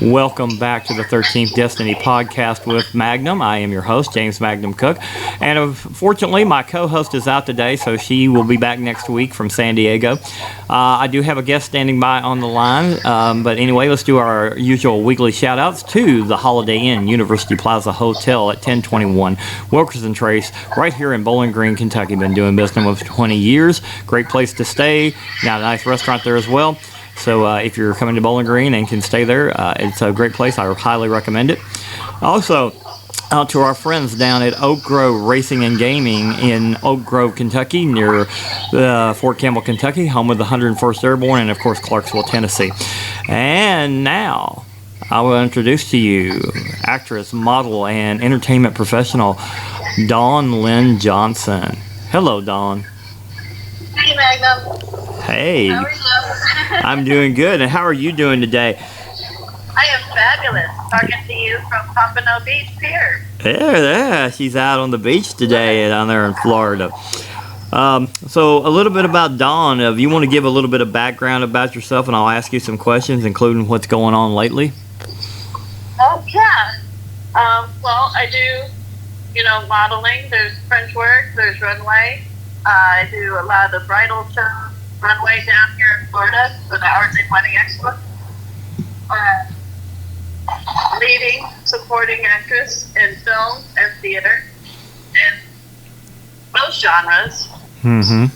Welcome back to the 13th Destiny podcast with Magnum. I am your host, James Magnum Cook. And unfortunately, my co-host is out today, so she will be back next week from San Diego. I do have a guest standing by on the line. But anyway, let's do our usual weekly shout-outs to the Holiday Inn University Plaza Hotel at 1021 Wilkerson Trace, right here in Bowling Green, Kentucky. Been doing business for 20 years. Great place to stay. Got a nice restaurant there as well. So if you're coming to Bowling Green and can stay there, it's a great place. I highly recommend it. Also, out to our friends down at Oak Grove Racing and Gaming in Oak Grove, Kentucky, near Fort Campbell, Kentucky, home of the 101st Airborne, and of course Clarksville, Tennessee. And now I will introduce to you actress, model, and entertainment professional Dawn Lyn Johnson. Hello, Dawn. Hey, Magnum. Hey. How are you? I'm doing good. And how are you doing today? I am fabulous. Talking to you from Pompano Beach Pier. Yeah, she's out on the beach today down there in Florida. So a little bit about Dawn. If you want to give a little bit of background about yourself, and I'll ask you some questions, including what's going on lately. Oh, yeah. Well, I do, modeling. There's French work. There's runway. I do a lot of the bridal shows, runway down here in Florida for the Our Day Wedding Expo. Leading, supporting actress in film and theater, and most genres. Mm-hmm.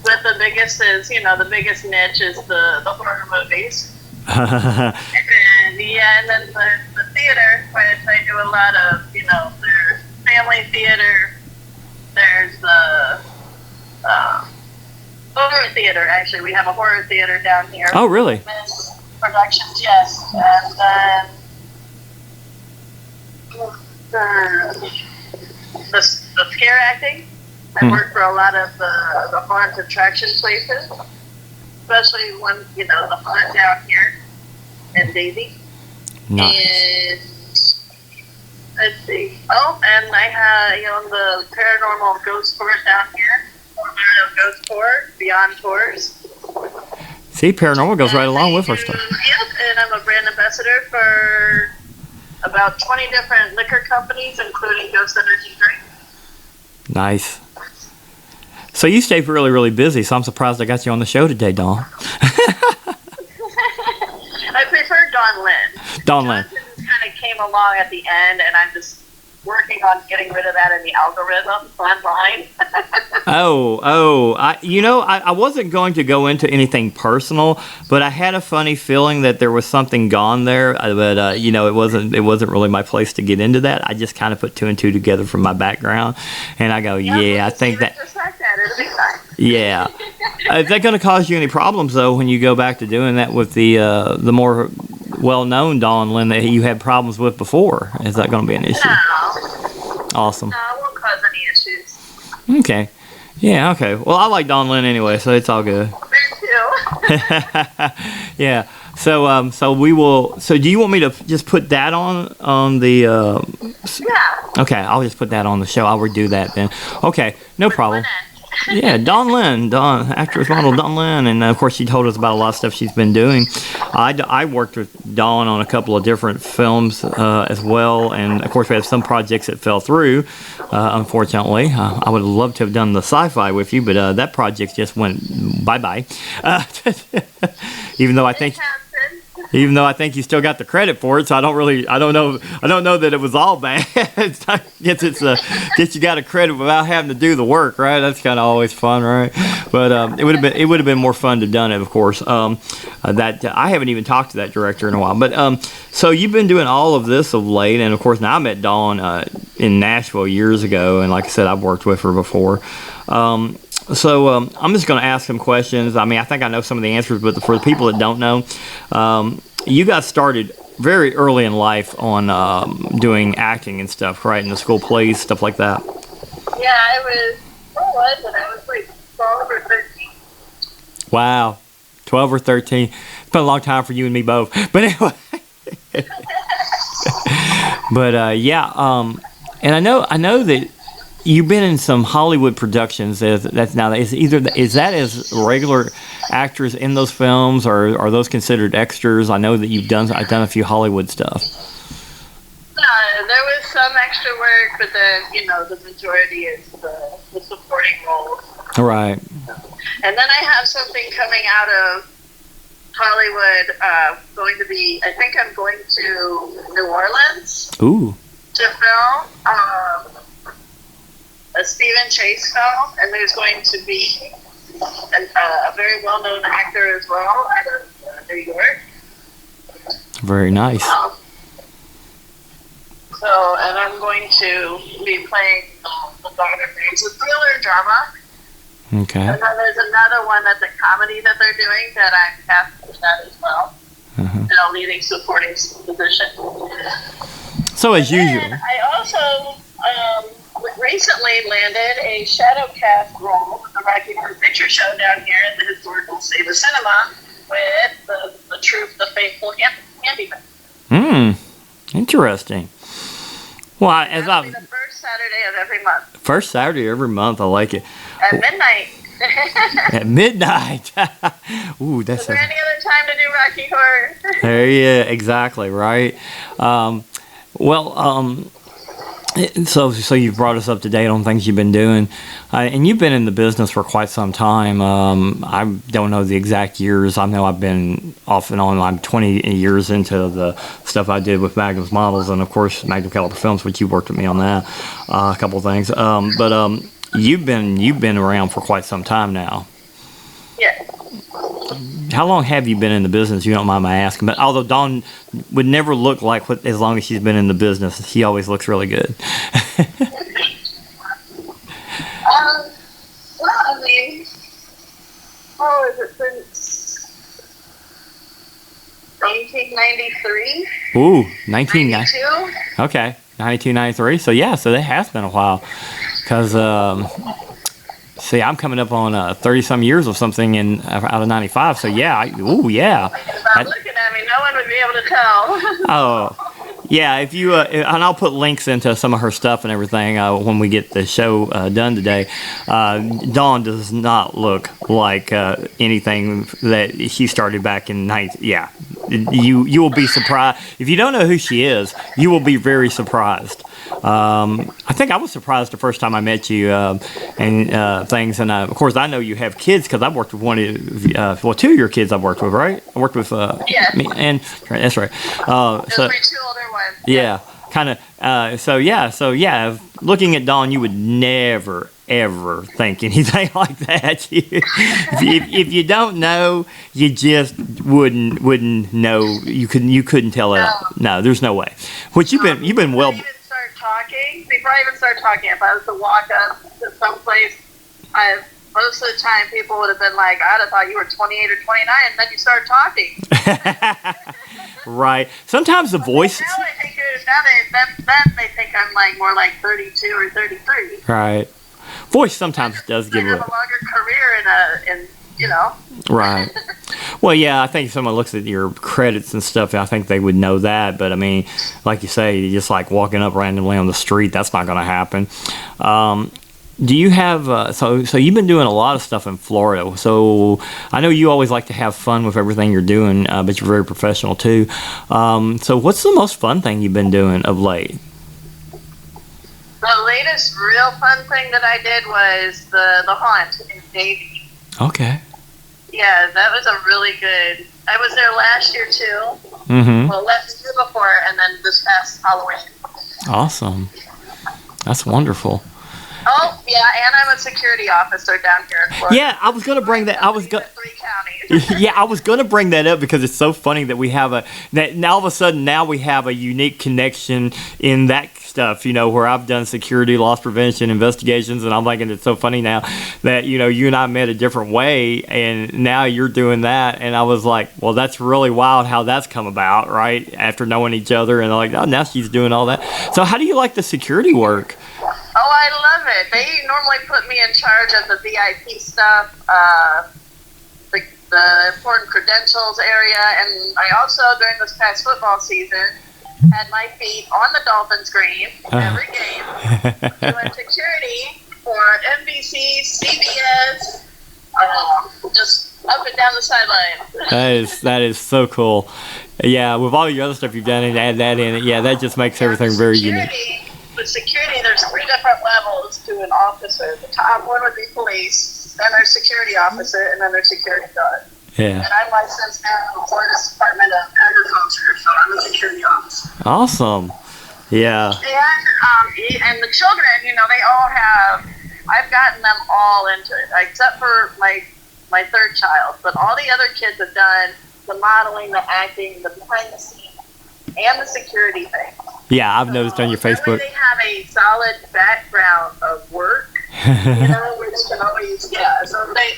But the biggest is, the biggest niche is the horror movies. and then the theater, which I do a lot of, there's family theater, there's the horror theater, actually. We have a horror theater down here. Oh, really? Productions, yes. And then the scare acting. I work for a lot of the haunted attraction places, especially when, the haunt down here in Daisy. Nice. And let's see. Oh, and I have, the paranormal ghost tour down here. Ghost tour, Beyond Tours. See, paranormal goes right along with our stuff. Yep, and I'm a brand ambassador for about 20 different liquor companies, including Ghost Energy Drink. Nice. So you stay really, really busy, so I'm surprised I got you on the show today, Dawn. I prefer Dawn Lyn. Dawn Lyn. Kind of came along at the end, and I'm just working on getting rid of that in the algorithm online. I wasn't going to go into anything personal, but I had a funny feeling that there was something gone there. But it wasn't really my place to get into that. I just kind of put two and two together from my background, and I go, I think that. Just like that, it'll be fine. Yeah. Is that going to cause you any problems though when you go back to doing that with the more well-known Dawn Lyn that you had problems with before? Is that going to be an issue? No. Awesome. No, it won't cause any issues. Okay. Yeah, okay. Well, I like Dawn Lyn anyway, so it's all good. Me too. Yeah. So we will. So do you want me to just put that on the? Yeah. Okay, I'll just put that on the show. I'll redo that then. Okay, no problem. Yeah, Dawn Lyn, actress model Dawn Lyn, and of course she told us about a lot of stuff she's been doing. I worked with Dawn on a couple of different films as well, and of course we had some projects that fell through, unfortunately. I would have loved to have done the sci-fi with you, but that project just went bye-bye. Even though I think you still got the credit for it, so I don't know that it was all bad. Guess you got a credit without having to do the work, right? That's kind of always fun, right? But it would have been more fun to have done it, of course. That I haven't even talked to that director in a while. But so you've been doing all of this of late, and of course now I met Dawn in Nashville years ago, and like I said, I've worked with her before. So I'm just going to ask some questions. I mean, I think I know some of the answers, but for the people that don't know, you got started very early in life on doing acting and stuff, right? In the school plays, stuff like that. Yeah, what was it? I was like 12 or 13. Wow, 12 or 13. It's been a long time for you and me both. But anyway. But and I know that you've been in some Hollywood productions. That's now is that as regular actors in those films, or are those considered extras? I know that I've done a few Hollywood stuff. There was some extra work, but then the majority is the supporting roles. Right. And then I have something coming out of Hollywood. I think I'm going to New Orleans. Ooh. To film a Stephen Chase film, and there's going to be a very well-known actor as well out of New York. Very nice. And I'm going to be playing the daughter. It's a thriller drama. Okay. And then there's another one that's a comedy that they're doing that I'm cast in that as well. In a leading supporting position. So as usual. I also recently landed a shadow cast role with the Rocky Horror Picture Show down here at the historical Save a Cinema with the troupe, the Faithful Handyman. Interesting. Well, That'll be the first Saturday of every month. First Saturday every month, I like it. At midnight. At midnight. Ooh, that's. Is there any other time to do Rocky Horror? Yeah, exactly right. So you've brought us up to date on things you've been doing, and you've been in the business for quite some time. I don't know the exact years. I know I've been off and on. I'm 20 years into the stuff I did with Magnum's Models, and of course Magnum Caliber Films, which you worked with me on that a couple of things. But you've been around for quite some time now. Yeah. How long have you been in the business? You don't mind my asking. But although Dawn would never look like as long as she's been in the business, she always looks really good. I mean, is it since 1993? Ooh, 1992. 92? Okay, 1993. So that has been a while. Because see, I'm coming up on 30-some years or something out of 95. So yeah. If I'm looking at me, no one would be able to tell. Oh, yeah. If you and I'll put links into some of her stuff and everything when we get the show done today. Dawn does not look like anything that she started back in 90. Yeah, you will be surprised if you don't know who she is. You will be very surprised. I think I was surprised the first time I met you and things. And of course, I know you have kids because I've worked with two of your kids I've worked with, right? I worked with me and that's right. Those are my two older ones. Yeah, kind of. So yeah. Looking at Dawn, you would never ever think anything like that. if you don't know, you just wouldn't know. You couldn't tell it. No, there's no way. Which you've been well. Before I even start talking, if I was to walk up to someplace, most of the time people would have been like, I'd have thought you were 28 or 29, and then you start talking. Right. Sometimes the voice. Now I think they think I'm like more like 32 or 33. Right. Voice sometimes does give a longer career in Right. Well, yeah, I think if someone looks at your credits and stuff, I think they would know that. But I mean, like you say, just like walking up randomly on the street, that's not going to happen. Do you have so you've been doing a lot of stuff in Florida? So I know you always like to have fun with everything you're doing, but you're very professional too. So what's the most fun thing you've been doing of late? The latest real fun thing that I did was the Haunt in Davie. Okay. Yeah, that was a really good. I was there last year too. Mm-hmm. Well, last year before, and then this past Halloween. Awesome. That's wonderful. Oh yeah, and I'm a security officer down here in Florida. Yeah, I was going to bring that. I was going. 3 counties. Yeah, I was going to bring that up because it's so funny that we have now all of a sudden now we have a unique connection in that stuff. Where I've done security, loss prevention, investigations, and I'm thinking it's so funny now that you and I met a different way, and now you're doing that, and I was like, well, that's really wild how that's come about, right? After knowing each other, and like, oh, now she's doing all that. So how do you like the security work? Oh, I love it. They normally put me in charge of the VIP stuff, the important credentials area, and I also, during this past football season, had my feet on the Dolphins green every game, doing security for NBC, CBS, just up and down the sideline. That is so cool. Yeah, with all your other stuff you've done and add that in it, yeah, that just makes everything very unique. With security, there's 3 different levels to an officer. The top one would be police, then there's security officer, and then there's security guard. Yeah. And I'm licensed now in the Florida Department of Agriculture, so I'm a security officer. Awesome. Yeah. And the children, you know, they all have, I've gotten them all into it, except for my 3rd child. But all the other kids have done the modeling, the acting, the behind the scenes, and the security thing. Yeah, I've noticed on your Facebook. They have a solid background of work, you know, which can always, so they,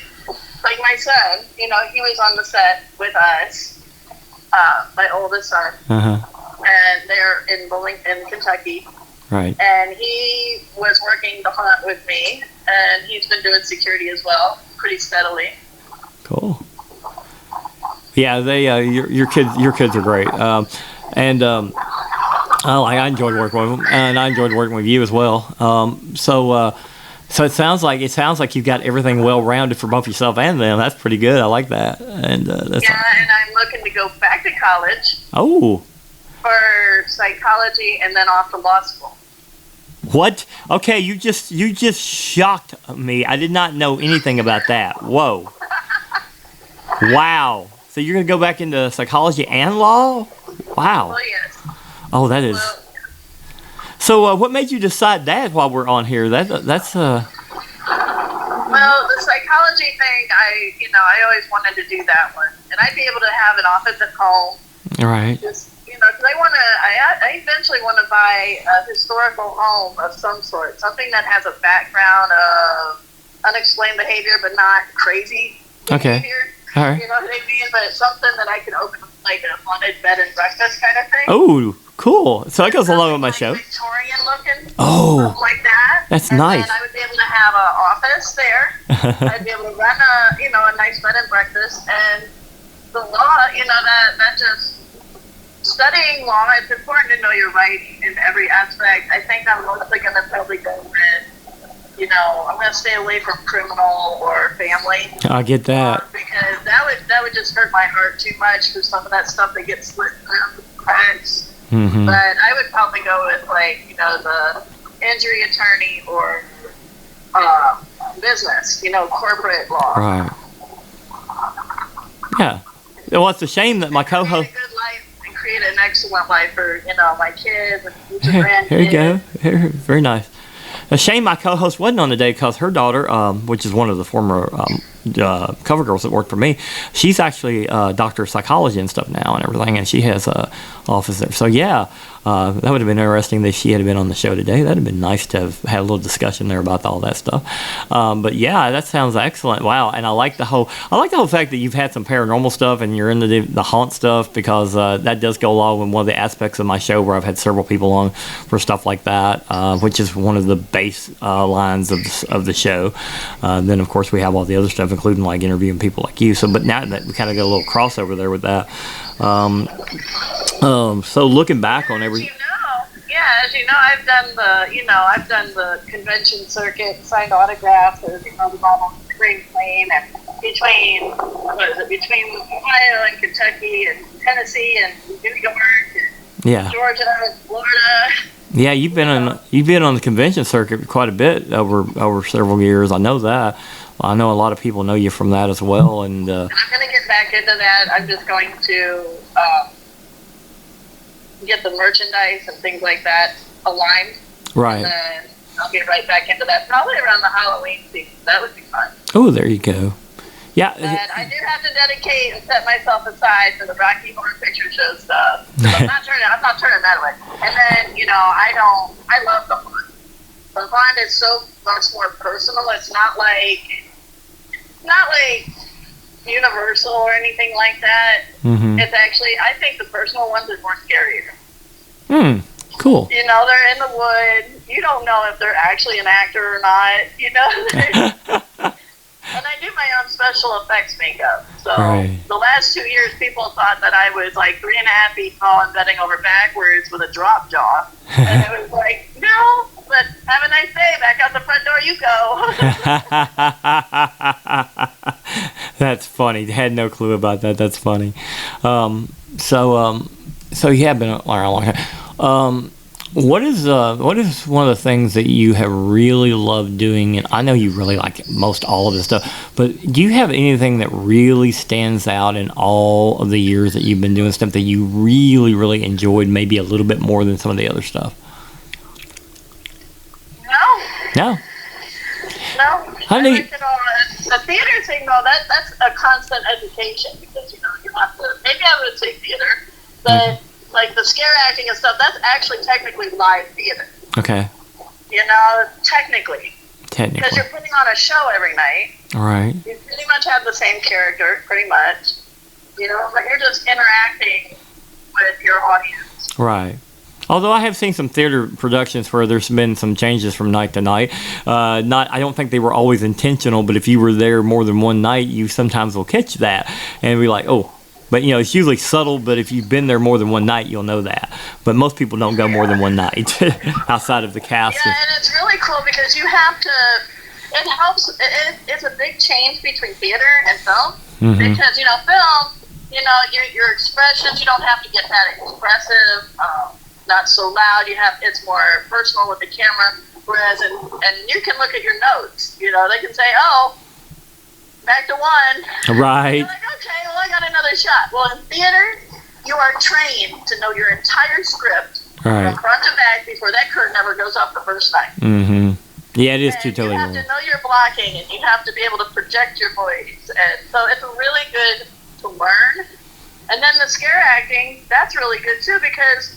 like my son, you know, he was on the set with us, my oldest son, and they're in Kentucky. Right. And he was working the hunt with me, and he's been doing security as well, pretty steadily. Cool. Yeah, they your kids are great, I enjoyed working with them, and I enjoyed working with you as well. So it sounds like you've got everything well rounded for both yourself and them. That's pretty good. I like that. And and I'm looking to go back to college. Oh. For psychology, and then off to law school. What? Okay, you just shocked me. I did not know anything about that. Whoa. Wow. So you're gonna go back into psychology and law? Wow. Well, yes. Oh, that is. Well, so, what made you decide that while we're on here? That's Well, the psychology thing, I always wanted to do that one, and I'd be able to have an office at home. Right. Just, because I eventually want to buy a historical home of some sort, something that has a background of unexplained behavior, but not crazy behavior. All right. You know what I mean? But it's something that I can open like a haunted bed and breakfast kind of thing. Oh, cool. So that goes along with my show. Victorian looking. Oh. Like that. That's and nice. Then I would be able to have an office there. I'd be able to run a nice bed and breakfast. And the law, that just, studying law, it's important to know your rights in every aspect. I think I'm mostly going to probably go with, I'm going to stay away from criminal or family. I get that. Because that would just hurt my heart too much for some of that stuff that gets slipped through the cracks. Mm-hmm. But I would probably go with, the injury attorney or business, corporate law. Right. Yeah. Well, it's a shame that my co-host... Create an excellent life for, my kids and future grandkids. Here you go. Very nice. A shame my co-host wasn't on today because her daughter, which is one of the former cover girls that worked for me, she's actually a doctor of psychology and stuff now and everything, and she has a office there. So yeah, that would have been interesting if she had been on the show today. That would have been nice to have had a little discussion there about all that stuff. But yeah, that sounds excellent. Wow, and I like the whole fact that you've had some paranormal stuff and you're into the haunt stuff because that does go along with one of the aspects of my show where I've had several people on for stuff like that, which is one of the base lines of the show. Then of course we have all the other stuff, including like interviewing people like you. So, but now that we kind of got a little crossover there with that. So looking back on every. As you know, I've done the convention circuit, signed autographs, or the Bible Spring Plane, and between Ohio and Kentucky and Tennessee and New York, and Georgia and Florida. Yeah, you've been on the convention circuit quite a bit over several years. I know that. I know a lot of people know you from that as well, and I'm going to get back into that. I'm just going to get the merchandise and things like that aligned. Right. And then I'll get right back into that probably around the Halloween season. That would be fun. Oh, there you go. Yeah. And I do have to dedicate and set myself aside for the Rocky Horror Picture Show stuff. I'm not turning that away. And then, I love the fun. The fun is so much more personal. It's not like Universal or anything like that. Mm-hmm. It's actually, I think the personal ones are more scarier. Cool. They're in the wood. You don't know if they're actually an actor or not. And I I do my own special effects makeup. So Right. the last 2 years, people thought that I was like 3.5 feet tall and bending over backwards with a drop jaw. And it was like, no, but have a nice day. Back out the front door you go. That's funny. Had no clue about that. That's funny. So you have been around a long time. What is one of the things that you have really loved doing? And I know you really like most all of this stuff, but do you have anything that really stands out in all of the years that you've been doing stuff that you really, really enjoyed, maybe a little bit more than some of the other stuff? No. I like it all. The theater thing, though, that's a constant education because, you have to, maybe I would say theater, but like the scare acting and stuff, that's actually technically live theater. Okay. Technically. Because you're putting on a show every night. All right. You pretty much have the same character, pretty much. But you're just interacting with your audience. Right. Although I have seen some theater productions where there's been some changes from night to night. I don't think they were always intentional, but if you were there more than one night, you sometimes will catch that and be like, oh. But, it's usually subtle, but if you've been there more than one night, you'll know that. But most people don't go more than one night outside of the cast. Yeah, and it's really cool because you have to, it helps, it's a big change between theater and film. Mm-hmm. Because, film, your expressions, you don't have to get that expressive, not so loud. It's more personal with the camera. Whereas, and you can look at your notes. They can say, oh, back to one. Right. You're like, okay, well, I got another shot. Well, in theater, you are trained to know your entire script from front to back before that curtain ever goes up the first time. Mm-hmm. Yeah, it is totally. You have to know your blocking, and you have to be able to project your voice. And so it's really good to learn. And then the scare acting, that's really good, too, because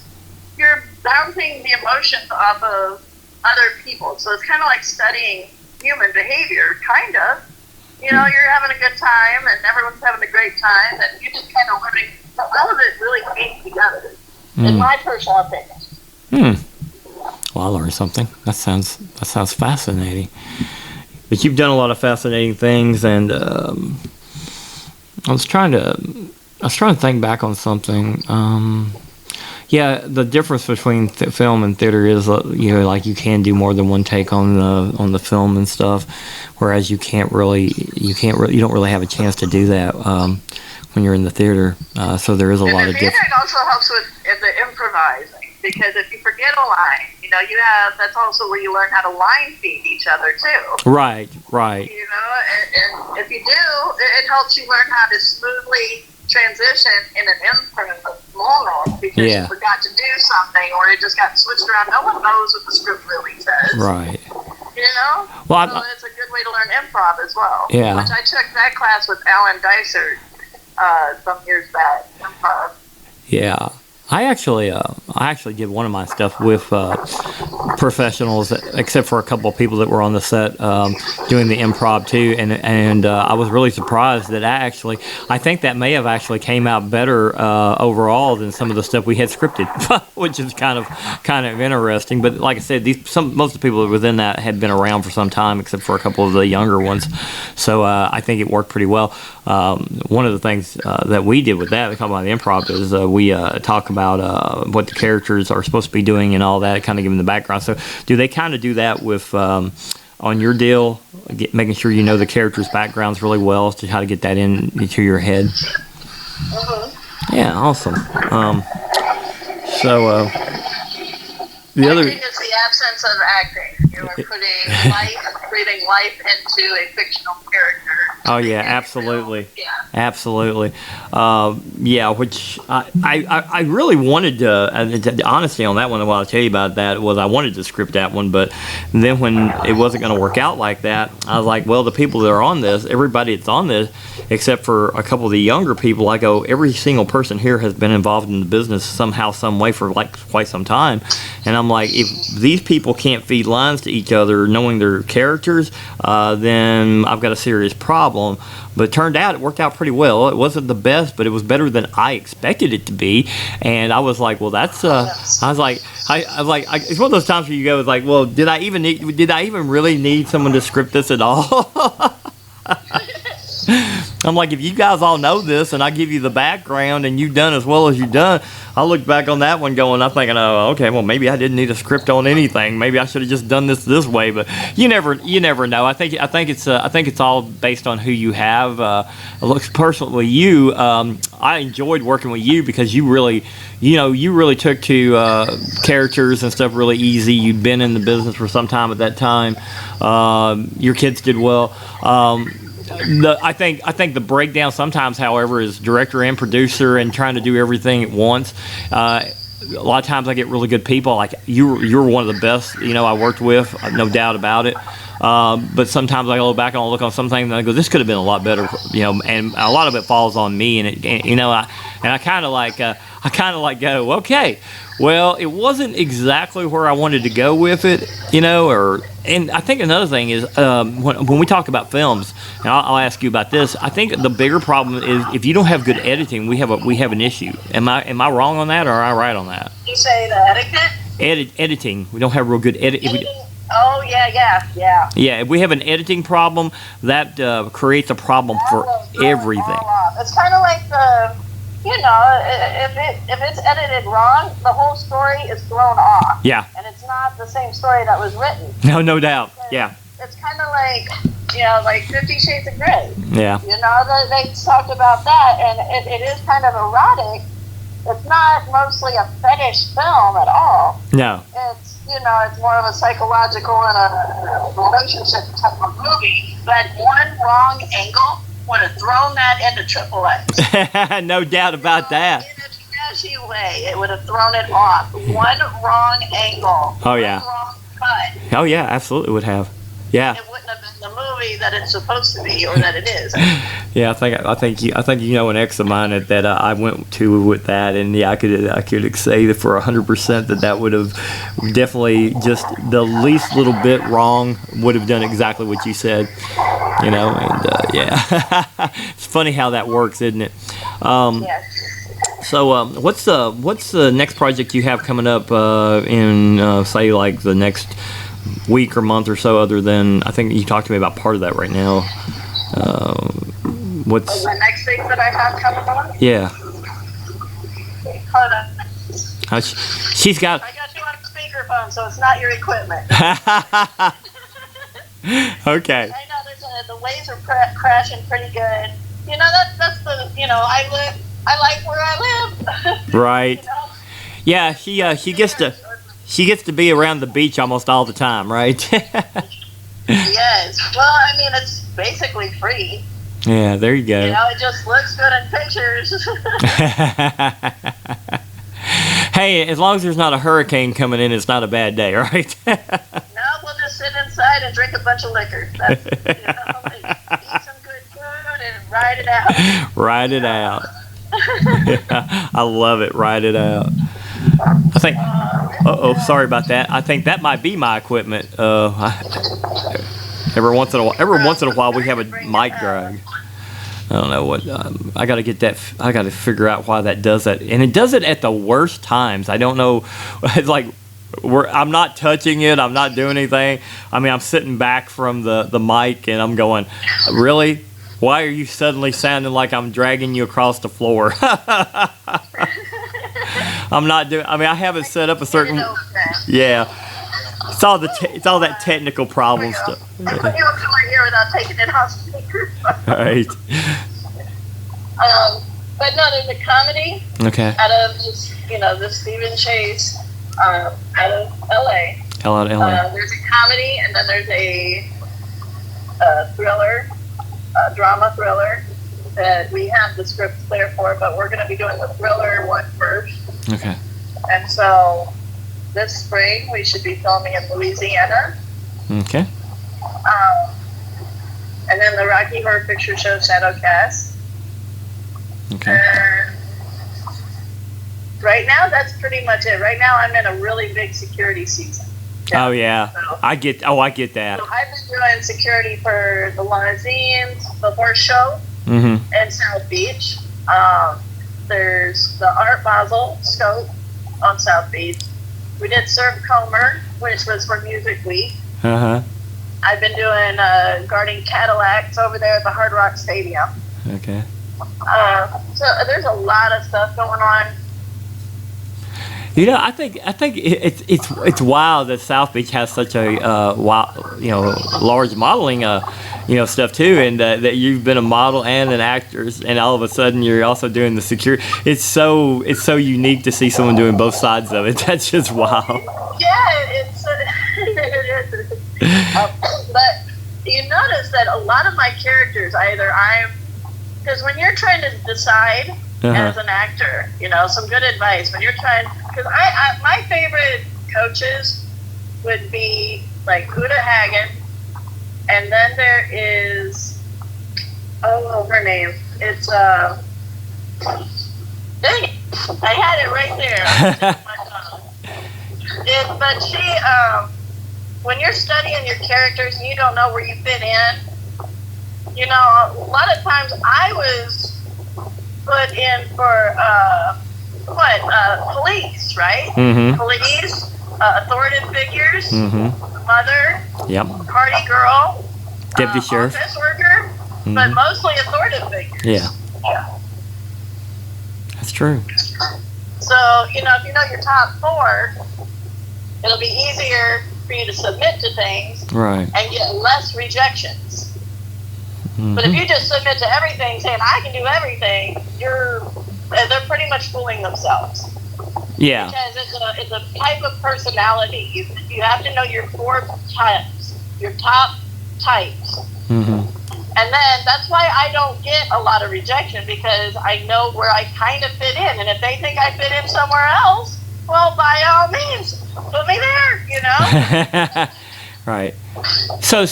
you're bouncing the emotions off of other people. So it's kind of like studying human behavior, kind of. You're having a good time, and everyone's having a great time, and you just kind of learning. So all of it really came together, in my personal opinion. Well, I learned something. That sounds fascinating. But you've done a lot of fascinating things, and I was trying to think back on something. Yeah, the difference between film and theater is, like you can do more than one take on the film and stuff, whereas you don't really have a chance to do that when you're in the theater. So there is a lot of difference. It also helps with the improvising because if you forget a line, that's also where you learn how to line feed each other too. Right. And if you do, it helps you learn how to smoothly transition in an improv moment because you forgot to do something or it just got switched around. No one knows what the script really says. Right. Well, so it's a good way to learn improv as well. Yeah. Which I took that class with Alan Dysart some years back. Improv. Yeah. I actually did one of my stuff with professionals, except for a couple of people that were on the set doing the improv too, and I was really surprised that I think that may have actually came out better overall than some of the stuff we had scripted, which is kind of interesting. But like I said, most of the people within that had been around for some time, except for a couple of the younger ones, so I think it worked pretty well. One of the things that we did with that, we call it the improv, is we talk about what the characters are supposed to be doing and all that, kind of give them the background. So do they kind of do that with on your deal, making sure you know the characters' backgrounds really well as to how to get that into your head? Yeah, awesome. I think it's the absence of acting. You are breathing life into a fictional character. Oh yeah, absolutely. Absolutely. Which I really wanted to. The honesty on that one, what I'll tell you about that was I wanted to script that one, but then when it wasn't going to work out like that, I was like, well, the people that are on this, everybody that's on this, except for a couple of the younger people, I go, every single person here has been involved in the business somehow, some way for like quite some time, and I'm like, if these people can't feed lines to each other, knowing their characters, then I've got a serious problem. But it turned out it worked out pretty well. It wasn't the best, but it was better than I expected it to be. And I was like, well, that's. I was like, it's one of those times where you go, like, well, did I even really need someone to script this at all? I'm like, if you guys all know this and I give you the background and you've done as well as you've done, I look back on that one going, I'm thinking, oh, okay, well, maybe I didn't need a script on anything. Maybe I should have just done this way. But you never know. I think it's all based on who you have. Look, personally, you, I enjoyed working with you because you really took to characters and stuff really easy. You'd been in the business for some time at that time. Your kids did well. I think the breakdown sometimes, however, is director and producer and trying to do everything at once. A lot of times I get really good people. Like you're one of the best I worked with, no doubt about it. But sometimes I go back and I look on something and I go, this could have been a lot better, and a lot of it falls on me. And I kind of like go, okay, well, it wasn't exactly where I wanted to go with it, and I think another thing is when we talk about films, and I'll ask you about this. I think the bigger problem is if you don't have good editing, we have an issue. Am I wrong on that, or am I right on that? You say the etiquette? Editing. We don't have real good editing. Oh, yeah. Yeah, if we have an editing problem, that creates a problem for everything. It's kind of like if it's edited wrong, the whole story is thrown off. Yeah. And it's not the same story that was written. No doubt. Yeah. It's kind of like, like 50 Shades of Grey. Yeah. They talked about that, and it is kind of erotic. It's not mostly a fetish film at all. No. It's more of a psychological and a relationship type of movie. But one wrong angle would have thrown that into Triple X. No doubt about that. In a trashy way, it would have thrown it off. One wrong angle. Oh, yeah. One wrong cut. Oh, yeah, absolutely would have. Yeah. It wouldn't have been the movie that it's supposed to be or that it is. Yeah, I think an ex of mine that I went to with that, and yeah, I could say that for 100% that would have definitely just the least little bit wrong would have done exactly what you said, and yeah, it's funny how that works, isn't it? Yes. So, what's the next project you have coming up in say like the next week or month or so? Other than I think you talked to me about part of that right now. What's the next thing that I have coming on? Yeah. Hold on. She's got. I got you on speakerphone, so it's not your equipment. Okay. I know the waves are crashing pretty good. That's the I like where I live. Right. Yeah, she gets to be around the beach almost all the time, right? Yes. Well, I mean, it's basically free. Yeah, there you go. It just looks good in pictures. Hey, as long as there's not a hurricane coming in, it's not a bad day, right? No, we'll just sit inside and drink a bunch of liquor. That's, eat some good food and ride it out. Ride it out. I love it. Ride it out. I think. Sorry about that. I think that might be my equipment. Every once in a while, we have a mic drag. I don't know what. I got to get that. I got to figure out why that does that, and it does it at the worst times. I don't know. It's like I'm not touching it. I'm not doing anything. I mean, I'm sitting back from the mic, and I'm going, really? Why are you suddenly sounding like I'm dragging you across the floor? I'm not doing. I mean, I haven't set up a certain. Yeah, it's all that technical problem stuff. I'll put you up to my ear without taking it off speaker. Right. But no, there's a comedy. Okay. Out of the Stephen Chase, out of LA. Out of LA. There's a comedy, and then there's a thriller, drama thriller that we have the script there for, but we're going to be doing the thriller one first. Okay. And so this spring we should be filming in Louisiana. Okay. And then the Rocky Horror Picture Show Shadowcast. Okay. And right now that's pretty much it. Right now I'm in a really big security season. Oh yeah, so, I get that. So I've been doing security for the limousines, the horse show, and South Beach. There's the Art Basel scope on South Beach. We did Serve Comer, which was for Music Week. I've been doing guarding Cadillacs over there at the Hard Rock Stadium. Okay. So there's a lot of stuff going on. You know, I think it's wild that South Beach has such a wild, large modeling stuff too, and that you've been a model and an actor, and all of a sudden you're also doing the security. It's so unique to see someone doing both sides of it. That's just wild. Yeah, it's but you notice that a lot of my characters because when you're trying to decide as an actor, some good advice when you're trying, because my favorite coaches would be like Huda Hagen, and then there is her name, it's dang it, I had it right there. But she when you're studying your characters and you don't know where you fit in, a lot of times I was put in for police, right? Mm-hmm. Police, authoritative figures, mother, yep, party girl, deputy sheriff, office worker, but mostly authoritative figures. Yeah, that's true. So if you know your top four, it'll be easier for you to submit to things, right, and get less rejections. But if you just submit to everything saying I can do everything, they're pretty much fooling themselves. Yeah. Because it's a type of personality. You have to know your four types, your top types. And then that's why I don't get a lot of rejection, because I know where I kind of fit in. And if they think I fit in somewhere else, well, by all means, put me there, Right. So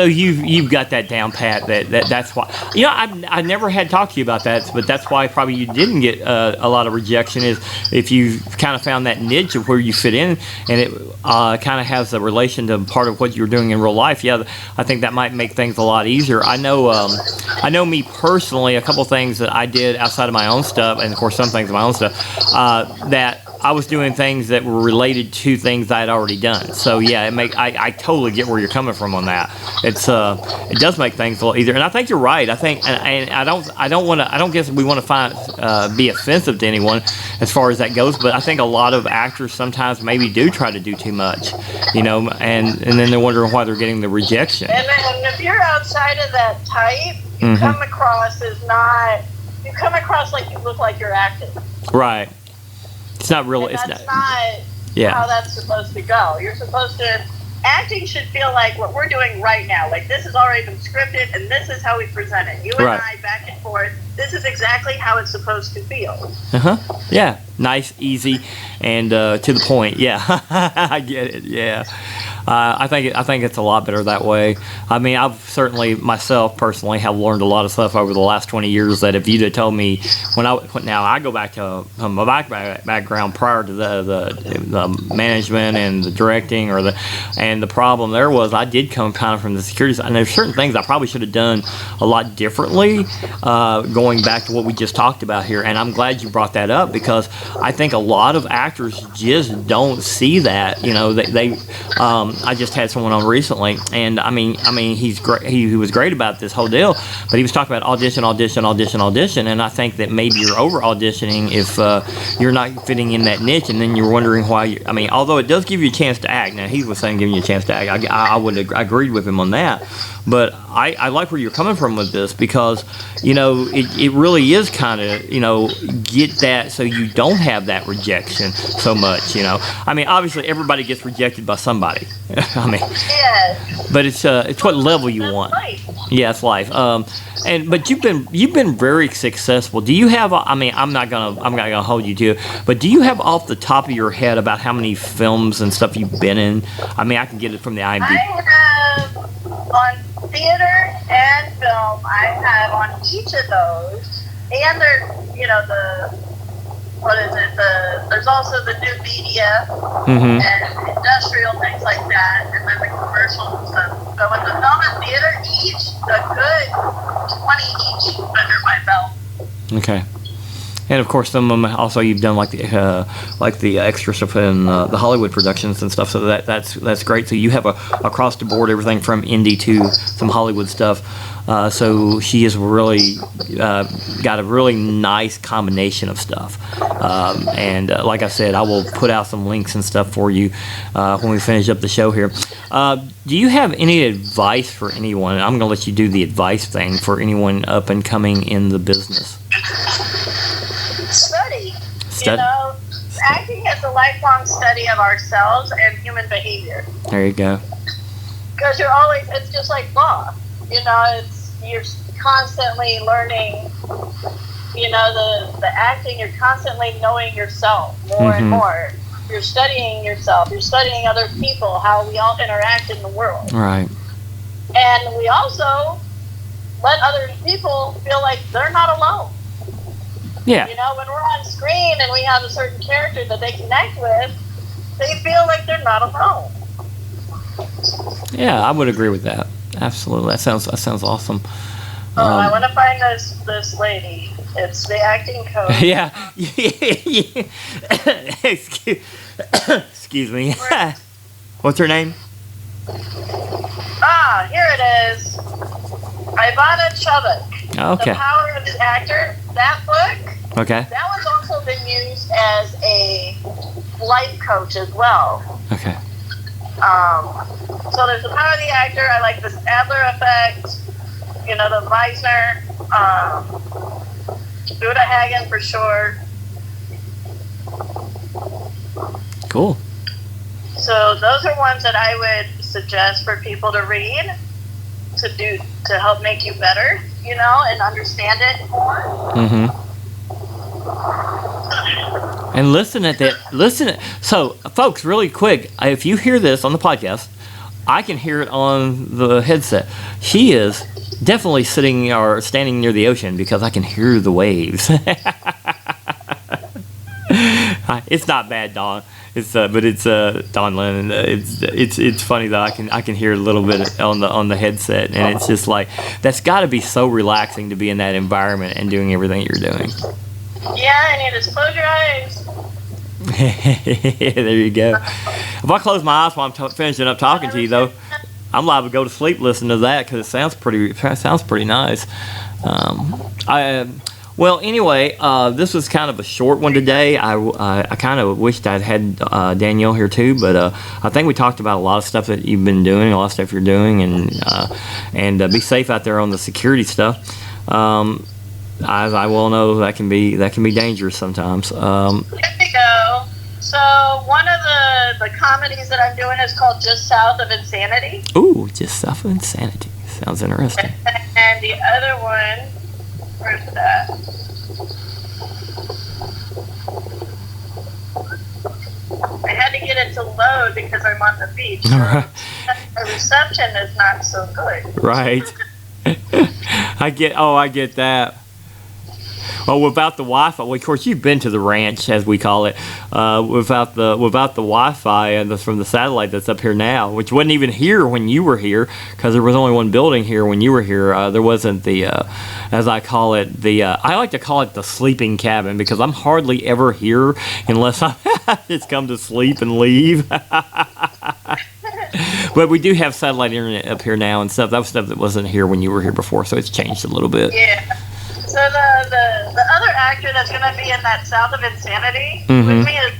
you've got that down pat. That's why. I never had talked to you about that, but that's why probably you didn't get a lot of rejection, is if you kind of found that niche of where you fit in, and it kind of has a relation to part of what you're doing in real life. Yeah, I think that might make things a lot easier. I know me personally, a couple things that I did outside of my own stuff, and of course some things of my own stuff, that I was doing things that were related to things I had already done. So yeah, I totally get where you're coming from on that. It does make things a little easier, and I think you're right. I think, and I don't guess we want to be offensive to anyone as far as that goes, but I think a lot of actors sometimes maybe do try to do too much, and then they're wondering why they're getting the rejection. And then if you're outside of that type, you come across like you look like you're acting. Right. It's not real. That's not how that's supposed to go. You're supposed to. Acting should feel like what we're doing right now. Like, this has already been scripted, and this is how we present it. You and I, back and forth. This is exactly how it's supposed to feel. Yeah. Nice, easy, and to the point. Yeah. I get it. Yeah. I think it's a lot better that way. I mean, I've certainly myself personally have learned a lot of stuff over the last 20 years that if you'd have told me now I go back to my background prior to the management and the directing and the problem there was I did come kind of from the security side, and there's certain things I probably should have done a lot differently, going back to what we just talked about here. And I'm glad you brought that up, because I think a lot of actors just don't see that. I just had someone on recently, and I mean he's great. He was great about this whole deal, but he was talking about audition, and I think that maybe you're over auditioning if you're not fitting in that niche, and then you're wondering why. Although it does give you a chance to act. Now he was saying giving you a chance to act. I agreed with him on that, but I like where you're coming from with this, because it really is kind of get that so you don't have that rejection so much. Obviously everybody gets rejected by somebody. Yes. But it's what level you want. Life. Yeah, it's life. But you've been very successful. Do you have? I'm not gonna hold you to it, but do you have off the top of your head about how many films and stuff you've been in? I can get it from the IMDb. I have on theater and film. I have on each of those, and there's also the new media and industrial things like that, and then the commercials and stuff. So with the film and theater, each a good 20 each under my belt. Okay. And of course, some of them also you've done like the extra stuff in the Hollywood productions and stuff. So that's great. So you have across the board everything from indie to some Hollywood stuff. So she has really got a really nice combination of stuff. And like I said, I will put out some links and stuff for you when we finish up the show here. Do you have any advice for anyone? I'm going to let you do the advice thing for anyone up and coming in the business. Study. You know, acting is a lifelong study of ourselves and human behavior. There you go. Because you're always, it's just like law. You know, you're constantly learning, you know, the acting, you're constantly knowing yourself more and more. You're studying yourself. You're studying other people, how we all interact in the world. Right. And we also let other people feel like they're not alone. Yeah. You know, when we're on screen and we have a certain character that they connect with, they feel like they're not alone. Yeah, I would agree with that. Absolutely. That sounds awesome. I want to find this lady. It's the acting coach. Yeah. Excuse me. What's her name? Here it is. Ivana Chubbuck. Okay. The Power of the Actor. That book. Okay. That one's also been used as a life coach as well. Okay. So there's the Power of the Actor. I like this Adler effect. You know, the Meisner. Buddha Hagen for sure. Cool. So those are ones that I would suggest for people to read to help make you better, you know, and understand it more. And listen. So, folks, really quick, if you hear this on the podcast, I can hear it on the headset. She is definitely sitting or standing near the ocean because I can hear the waves. It's not bad, Dawn. But it's Dawn Lyn. It's funny that I can hear a little bit on the headset, and it's just like that's got to be so relaxing to be in that environment and doing everything you're doing. Yeah, and you just close your eyes. There you go. If I close my eyes while I'm finishing up talking to you, though, I'm liable to go to sleep listening to that because it sounds pretty nice. Well, anyway, this was kind of a short one today. I kind of wished I'd had Danielle here too, but I think we talked about a lot of stuff that you've been doing, a lot of stuff you're doing, and be safe out there on the security stuff. As I well know, that can be dangerous sometimes. Here we go. So one of the comedies that I'm doing is called Just South of Insanity. Ooh, Just South of Insanity. Sounds interesting. And the other one, where's that? I had to get it to load because I'm on the beach. So the reception is not so good. Right. I get that. Well, without the Wi-Fi, well, of course you've been to the ranch, as we call it. Without the Wi-Fi and from the satellite that's up here now, which wasn't even here when you were here, because there was only one building here when you were here. There wasn't the, as I call it, I like to call it the sleeping cabin because I'm hardly ever here unless I just come to sleep and leave. But we do have satellite internet up here now and stuff. That was stuff that wasn't here when you were here before, so it's changed a little bit. Yeah. So the other actor that's going to be in that South of Insanity with me is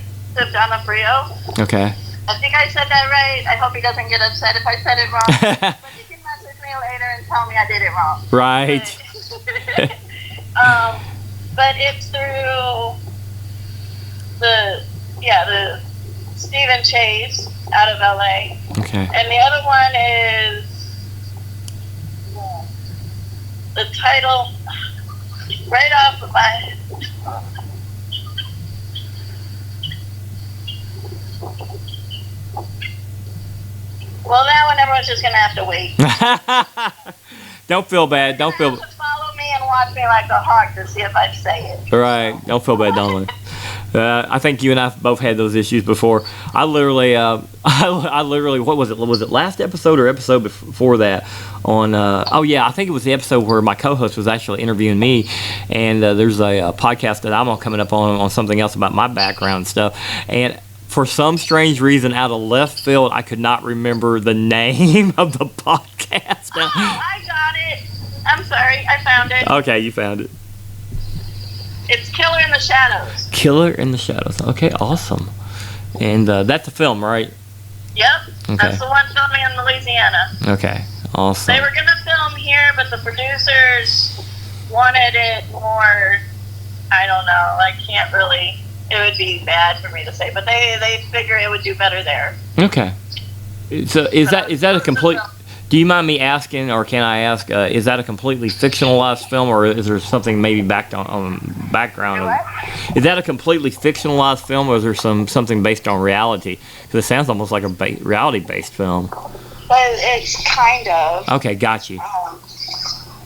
Donna Frio. Okay. I think I said that right. I hope he doesn't get upset if I said it wrong. But you can message me later and tell me I did it wrong. Right. But it's through the Stephen Chase out of LA. Okay. And the other one is the title right off of my well, that one everyone's just gonna have to wait. Don't feel bad. Don't feel. Follow me and watch me like a hawk to see if I say it. Right. Don't feel bad, Dawn Lyn. I think you and I both had those issues before. I literally, what was it? Was it last episode or episode before that? I think it was the episode where my co-host was actually interviewing me, and there's a podcast that I'm coming up on something else about my background and stuff, and for some strange reason, out of left field, I could not remember the name of the podcast. Oh, I got it. I'm sorry, I found it. Okay, you found it. It's Killer in the Shadows. Killer in the Shadows. Okay, awesome. And that's a film, right? Yep. Okay. That's the one filming in Louisiana. Okay, awesome. They were going to film here, but the producers wanted it more, I don't know, I can't really, it would be bad for me to say, but they figure it would do better there. Okay. So is that a complete... Do you mind me asking, or can I ask, is that a completely fictionalized film, or is there something maybe backed on background? Is that a completely fictionalized film, or is there something based on reality? Because it sounds almost like a reality-based film. But it's kind of. Okay, got you.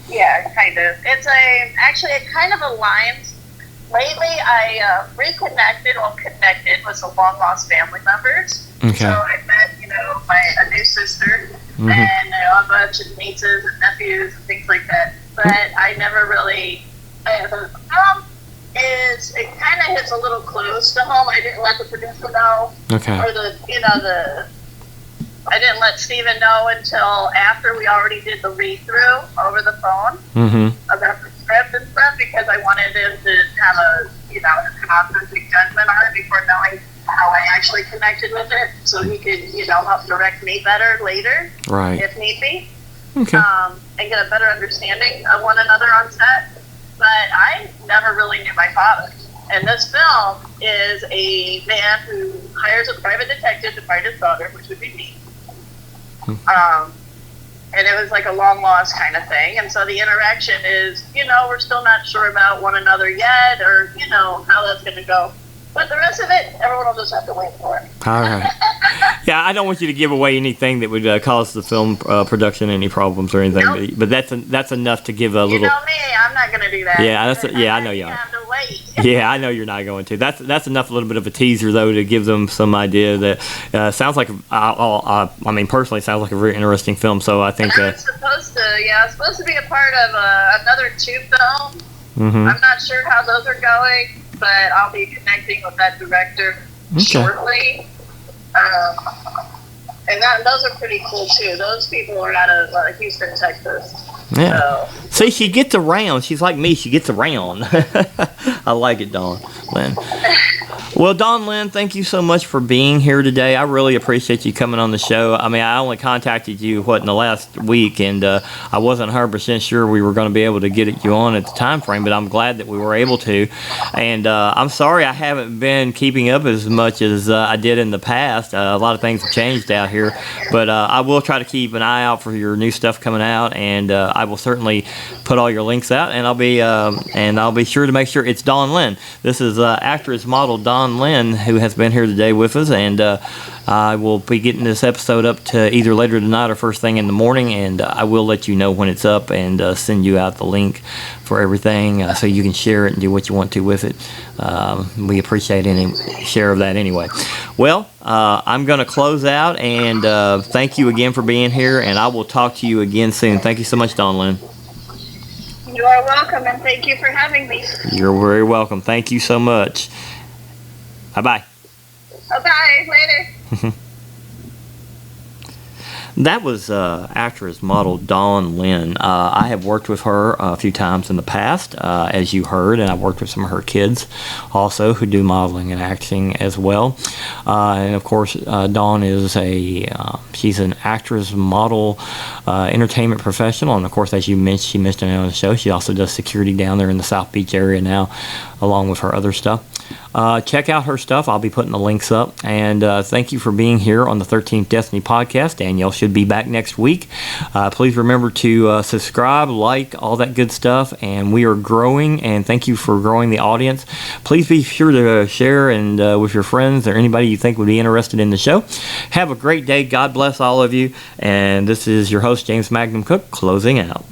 Yeah, kind of. It kind of aligns. Lately, I connected with some long-lost family members. Okay. So I met, a new sister, and a bunch of nieces and nephews and things like that. But I never really. The film it kind of hits a little close to home. I didn't let the producer know. Okay. Or I didn't let Steven know until after we already did the read-through over the phone about the script and stuff, because I wanted him to have a authentic judgment on it before knowing how I actually connected with it, so he could, help direct me better later, right, if need be, okay, and get a better understanding of one another on set. But I never really knew my father. And this film is a man who hires a private detective to find his daughter, which would be me. And it was like a long lost kind of thing. And so the interaction is, we're still not sure about one another yet, or, how that's going to go. But the rest of it, everyone will just have to wait for it. All right. Yeah, I don't want you to give away anything that would cause the film production any problems or anything. Nope. But that's enough to give a little. You know me, I'm not going to do that. Yeah, I know you are. Have to wait. Yeah, I know you're not going to. That's enough. A little bit of a teaser though to give them some idea that sounds like. Personally, sounds like a very interesting film. So I think. It's supposed to be a part of another 2 films. I'm not sure how those are going, but I'll be connecting with that director shortly. And those are pretty cool too. Those people are out of Houston, Texas. Yeah. So. See, she gets around. She's like me. She gets around. I like it, Dawn Lyn. Well, Dawn Lyn, thank you so much for being here today. I really appreciate you coming on the show. I mean, I only contacted you, in the last week, and I wasn't 100% sure we were going to be able to get you on at the time frame, but I'm glad that we were able to. And I'm sorry I haven't been keeping up as much as I did in the past. A lot of things have changed out here, but I will try to keep an eye out for your new stuff coming out, and I will certainly put all your links out, and I'll be sure to make sure it's Dawn Lyn. This is actress model Dawn Lyn, who has been here today with us, and I will be getting this episode up to either later tonight or first thing in the morning, and I will let you know when it's up and send you out the link for everything so you can share it and do what you want to with it. We appreciate any share of that anyway. Well, I'm going to close out, and thank you again for being here, and I will talk to you again soon. Thank you so much, Dawn Lyn. You are welcome, and thank you for having me. You're very welcome. Thank you so much. Bye-bye. Bye-bye. Later. That was actress model Dawn Lyn. I have worked with her a few times in the past, as you heard, and I've worked with some of her kids also who do modeling and acting as well. And of course, Dawn is she's an actress, model, entertainment professional, and of course, as she mentioned it on the show, she also does security down there in the South Beach area now, along with her other stuff. Check out her stuff. I'll be putting the links up. And thank you for being here on the 13th Destiny podcast. Danielle should be back next week. Please remember to subscribe, like, all that good stuff. And we are growing, and thank you for growing the audience. Please be sure to share and with your friends or anybody you think would be interested in the show. Have a great day. God bless all of you. And this is your host, James Magnum Cook, closing out.